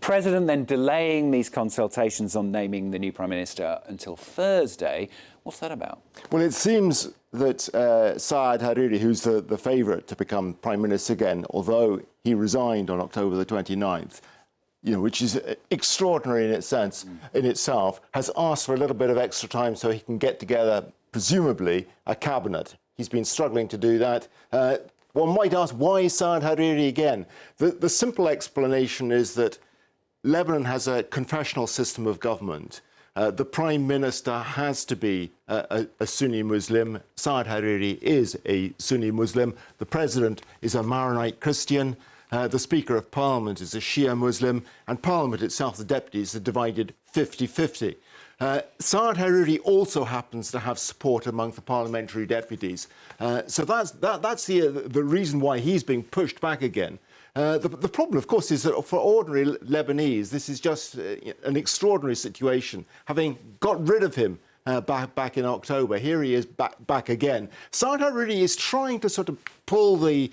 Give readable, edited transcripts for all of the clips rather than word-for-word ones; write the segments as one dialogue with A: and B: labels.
A: president then delaying these consultations on naming the new Prime Minister until Thursday. What's that about?
B: Well, it seems that Saad Hariri, who's the favourite to become Prime Minister again, although he resigned on October the 29th, which is extraordinary in its sense, in itself, has asked for a little bit of extra time so he can get together, presumably, a cabinet. He's been struggling to do that. One might ask, why Saad Hariri again? The simple explanation is that Lebanon has a confessional system of government. The Prime Minister has to be a Sunni Muslim. Saad Hariri is a Sunni Muslim. The President is a Maronite Christian. The Speaker of Parliament is a Shia Muslim. And Parliament itself, the deputies, are divided 50-50. Saad Hariri also happens to have support among the parliamentary deputies. So that's the reason why he's being pushed back again. The problem, of course, is that for ordinary Lebanese, this is just an extraordinary situation. Having got rid of him back in October, here he is back again. Saad Hariri is trying to sort of pull the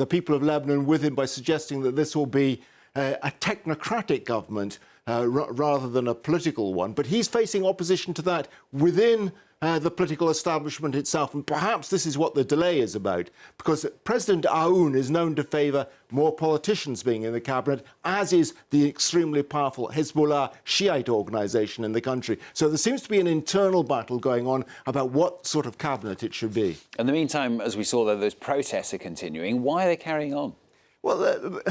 B: people of Lebanon with him by suggesting that this will be a technocratic government rather than a political one. But he's facing opposition to that within the political establishment itself. And perhaps this is what the delay is about, because President Aoun is known to favour more politicians being in the cabinet, as is the extremely powerful Hezbollah Shi'ite organisation in the country. So there seems to be an internal battle going on about what sort of cabinet it should be.
A: In the meantime, as we saw, those protests are continuing. Why are they carrying on?
B: Well,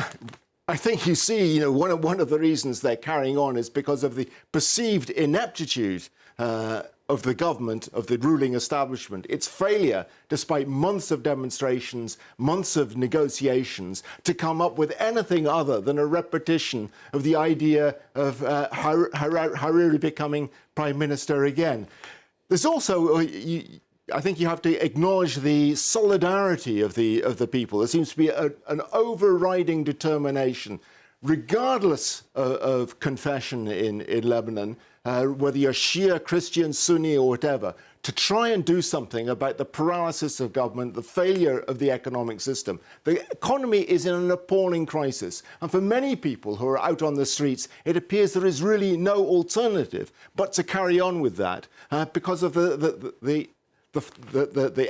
B: I think you see, one of the reasons they're carrying on is because of the perceived ineptitude of the government, of the ruling establishment. Its failure, despite months of demonstrations, months of negotiations, to come up with anything other than a repetition of the idea of Hariri becoming Prime Minister again. There's also, I think you have to acknowledge the solidarity of the people. There seems to be an overriding determination, regardless of confession in Lebanon, whether you're Shia, Christian, Sunni or whatever, to try and do something about the paralysis of government, the failure of the economic system. The economy is in an appalling crisis. And for many people who are out on the streets, it appears there is really no alternative but to carry on with that because of the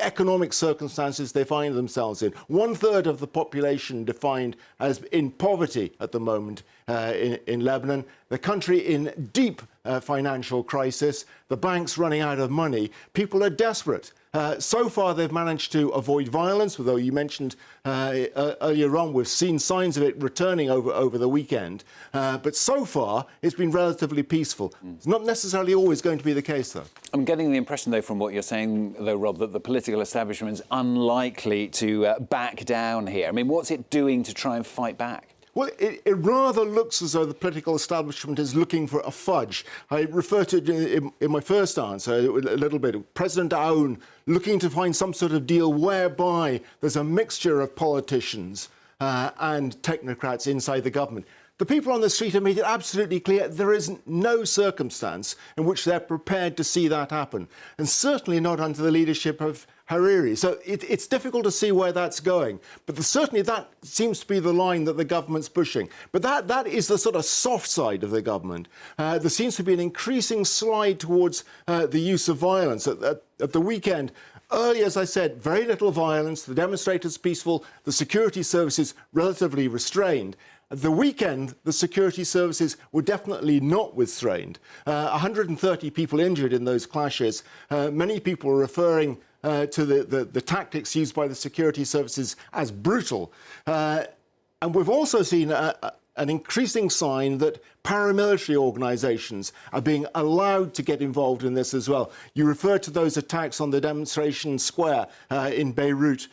B: economic circumstances they find themselves in. 1/3 of the population defined as in poverty at the moment in Lebanon. The country in deep financial crisis. The banks running out of money. People are desperate. So far, they've managed to avoid violence, although you mentioned earlier on, we've seen signs of it returning over the weekend. But so far, it's been relatively peaceful. It's not necessarily always going to be the case, though. I'm
A: getting the impression, though, from what you're saying, though, Rob, that the political establishment is unlikely to back down here. I mean, what's it doing to try and fight back?
B: Well, it rather looks as though the political establishment is looking for a fudge. I referred to it in my first answer a little bit. President Aoun looking to find some sort of deal whereby there's a mixture of politicians and technocrats inside the government. The people on the street have made it absolutely clear there is no circumstance in which they're prepared to see that happen, and certainly not under the leadership of Hariri. So it's difficult to see where that's going. But certainly that seems to be the line that the government's pushing. But that is the sort of soft side of the government. There seems to be an increasing slide towards the use of violence. At the weekend, early, as I said, very little violence, the demonstrators peaceful, the security services relatively restrained. At the weekend, the security services were definitely not restrained. 130 people injured in those clashes. Many people are referring to the tactics used by the security services as brutal. And we've also seen an increasing sign that paramilitary organisations are being allowed to get involved in this as well. You referred to those attacks on the demonstration square in Beirut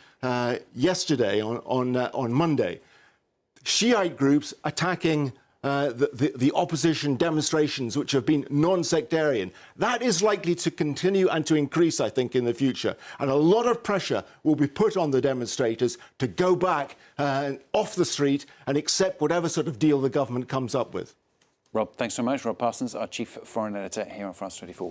B: yesterday, on Monday. Shiite groups attacking the opposition demonstrations, which have been non-sectarian. That is likely to continue and to increase, I think, in the future. And a lot of pressure will be put on the demonstrators to go back off the street and accept whatever sort of deal the government comes up with.
A: Rob, thanks so much. Rob Parsons, our Chief Foreign Editor here on France 24.